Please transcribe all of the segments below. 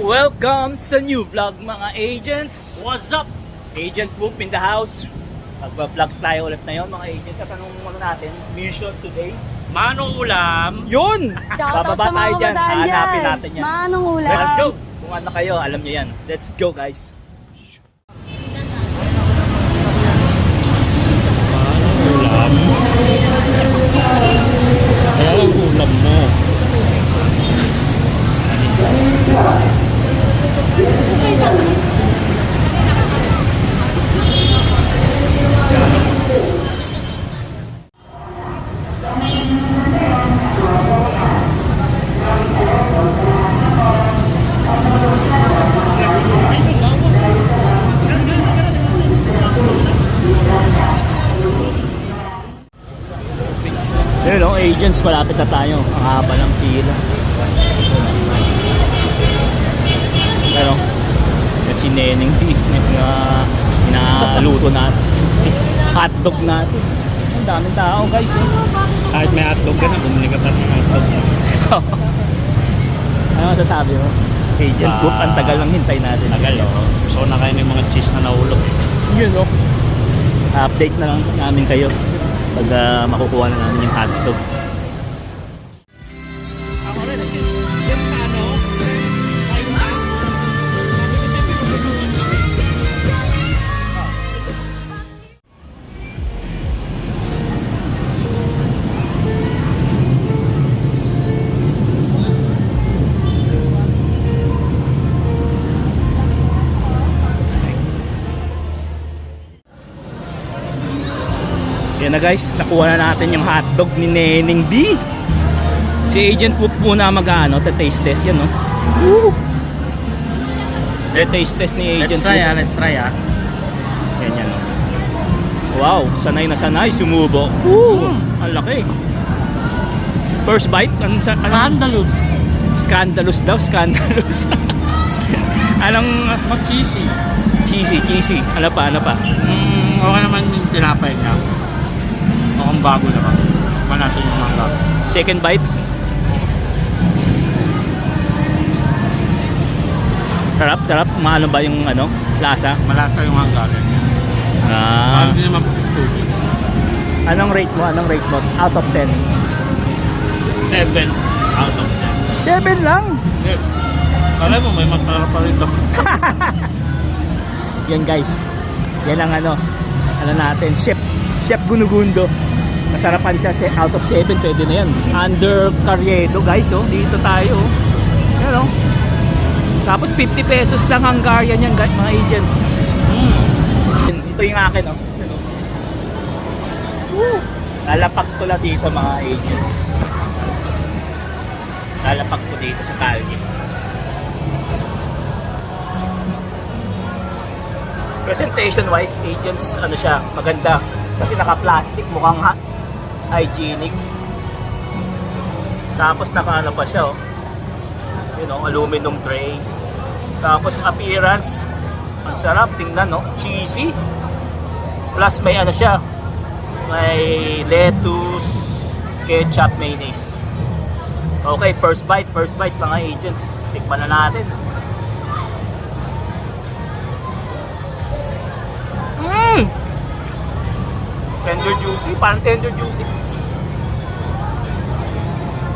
Welcome sa new vlog mga agents. What's up? Agent Poop in the house. Magpa-vlog tayo ulit na yun mga agents. At anong muna natin? Mission today. Manong ulam. Yun! Shoutout Bababa sa mga tayo dyan. kabataan dyan. Hanapin natin yan. Manong ulam. Let's go! Kung ano kayo, alam nyo yan. Let's go guys. Ulam. Kaya ang ulam mo. So yun o, agents, malapit na tayo. Ang haba ng pila. Pero, yan si Neneng P. Inaluto natin. Hotdog natin. Ang daming tao guys eh. Kahit may hotdog ka na, bumili ka pa ng hotdog. Ano masasabi mo? Agent Poop, ang tagal lang hintay natin. Tagal o. So na kayo ng mga cheese na nahulog. Yun o. Update na lang namin kayo pag makukuha na namin yung hotdog. Ako rin kasi, yung sa ano, ayun na. Sabi ko siya, pinupusuan kami. Yan na guys, nakuha na natin yung hotdog ni Neneng B. Si Agent Poop muna mag-ano, taste test yan no. Woo! Taste test ni Agent Poop. Let's try ah. Yan yan no. Wow, sanay na sanay, sumubo. Woo! Ang laki. First bite, Scandalous. Scandalous daw, scandalous. Anong Mag-cheesy. cheesy. Ano pa? Okay naman yung tinapay niya. Mukhang bago naman. Manasa yung mangga. Second bite. Sarap. Maano ba yung ano, lasa? Malasa yung mangga. Ah. Hindi naman pagtutuloy. Anong rate mo? Out of 10? 7 out of 10. 7 lang. Yes. Alam mo, may masarap pa rin ito. Yan guys. Yan ang ano natin, Chef Gunugundo. Masarapan siya out of 7, pwede na yan. Under Carriedo guys, oh. Dito tayo, oh. Yan, oh. Tapos 50 pesos lang ang Hungarian yan, guys, mga agents. Ito yung akin, oh. Yan, oh. Woo! Lalapak ko lang dito, mga agents. Lalapak ko dito sa Calgary. Presentation wise, agents, ano siya, maganda. Kasi naka-plastic, mukhang hygienic. Tapos naka-ano pa siya, oh. Yun, oh, aluminum tray. Tapos appearance, ang sarap, tingnan, no? Cheesy. Plus may ano siya, may lettuce, ketchup, mayonnaise. Okay, first bite mga agents. Tikman na natin. Tender juicy, parang tender juicy.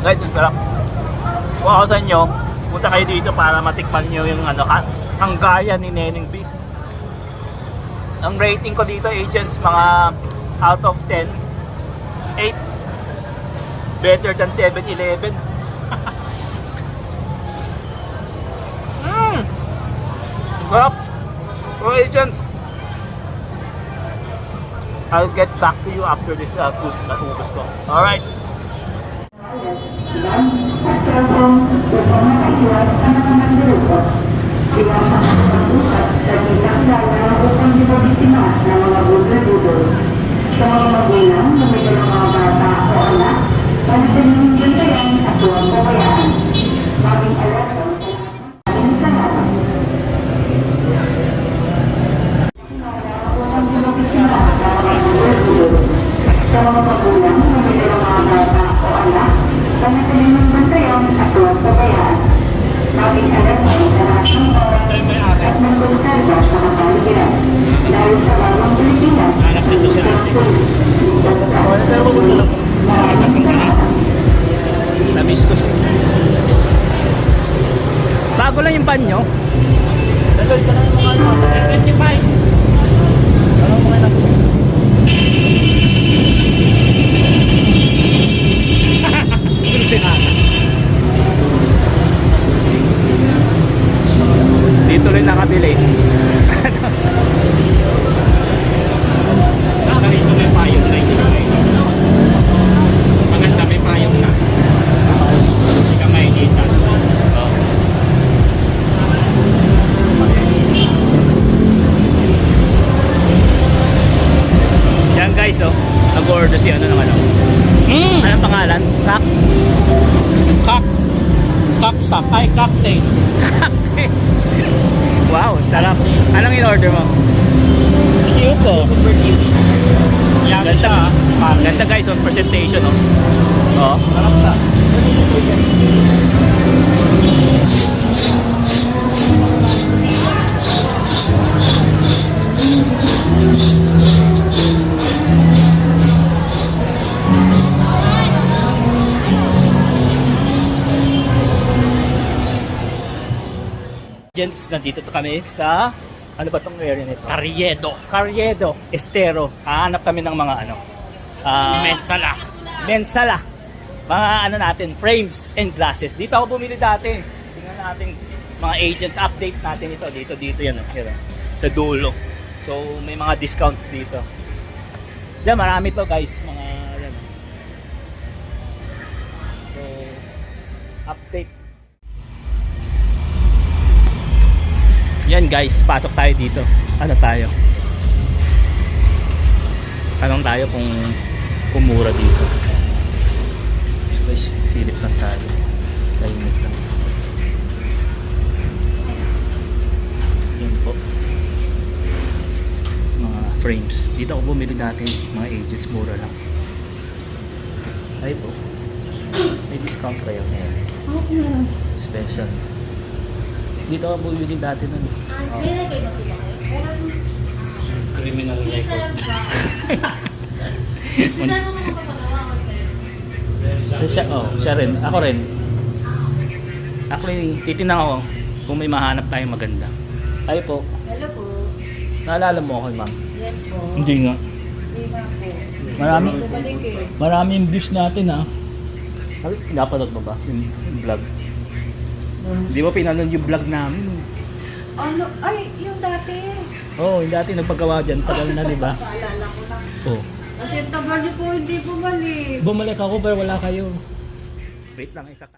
Guys, ang sarap. Kung ako sa inyo, punta kayo dito para matikman nyo yung ano, Hungarian ni Neneng B. Ang rating ko dito, agents, mga out of 10, 8. Better than 7-Eleven. Sarap. So agents, I'll get back to you after this food na ubos ko. Alright. Sa mga magulang na may dalang mga bata o anak, panasanin din kayo ang atuang kabayaan. Maging alam ko sa ating salamat. Sa mga magulang na may dalang mga bata o anak, panasanin din kayo ang atuang kabayaan. Maging alam ko sa ng oras Ito yung may-ari. at nagkonserba sa kapaligiran. Dahil sa bawang Pilipinas, Hanap nito si ate. Namiss ko siya. Bago lang yung banyo. 25. Dito rin nakadelay. Nakarito may payong na hindi ka may. Maganda may payong na. Hindi ka may kita. Yan guys, oh. Nag-order si ano ng ano. Anong pangalan? Kak? Kaksak ay cocktail. Wow, sarap. Anong in-order mo? Yuko. Yan Ganda. siya. Ganda guys, on presentation, oh. Oh. Sarap siya. Gents, nandito to kami sa ano ba tong area nito? Carriedo. Carriedo, Estero. Hahanap kami ng mga ano. Mensala. Mensala. Mga ano natin, frames and glasses. Dito ako bumili dati. Tingnan natin mga agents, update natin ito. Dito yan. Here, sa dulo. So, may mga discounts dito. Diyan, marami to guys. Mga yan. So, update. Yan guys, pasok tayo dito. Ano tayo? Tanong tayo kung mura dito. So guys, silip lang tayo. Tahimik lang. Yan po. Mga frames. Dito ako bumili dati. Mga agents, mura lang. Ay po. May discount kayo. Ayan. Special. Dito ako bumili dati nun. Oh. Criminal record. Siya rin. Ako rin. Actually, titinang ako kung may mahanap tayong maganda. Tayo po. Hello po. Naalala mo ako, ma'am? Yes po. Hindi nga. Hindi nga po. Marami. Maraming views natin, ha? Napanood mo ba yung vlog? Hindi mo pinanood yung vlog namin, eh. Ano? Ay, yung dati. Oo, yung dati nagpagawa dyan. Tagal na, di ba? Paalala ko lang. Oo. Kasi tagal niyo po hindi bumalik. Bumalik ako pero wala kayo. Wait lang, ikaka.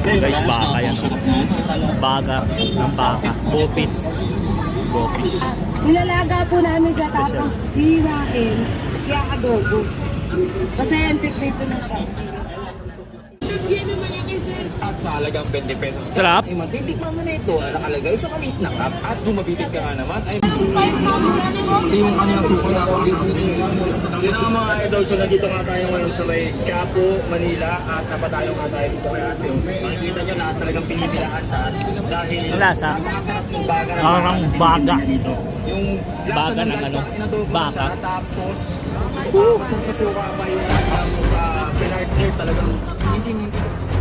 Guys, baka yan. Baga ng baka. Bopis. Bopis. Nilalaga po namin siya tapos hihiwain, kaya adobo. Kasi yan, piprito na siya. At sa halagang 20 pesos Sarap. ay matitikman mo na ito na nakalagay sa maliit na cup at kung mabibig ka nga naman ay yung kanilang suko na ako sa mga idol. So nandito nga tayo ngayon sa may Quiapo, Manila. Asa pa tayo nga tayo dito kaya ate. Makikita nyo na talagang pinipilaan sa atin dahil Ang lasa? napakasarap ng baga ng Parang baga. dito. Yung lasa Baga ng ng guys ano? na inadobo Baka. siya tapos pasok pa yung sa pinart talagang hindi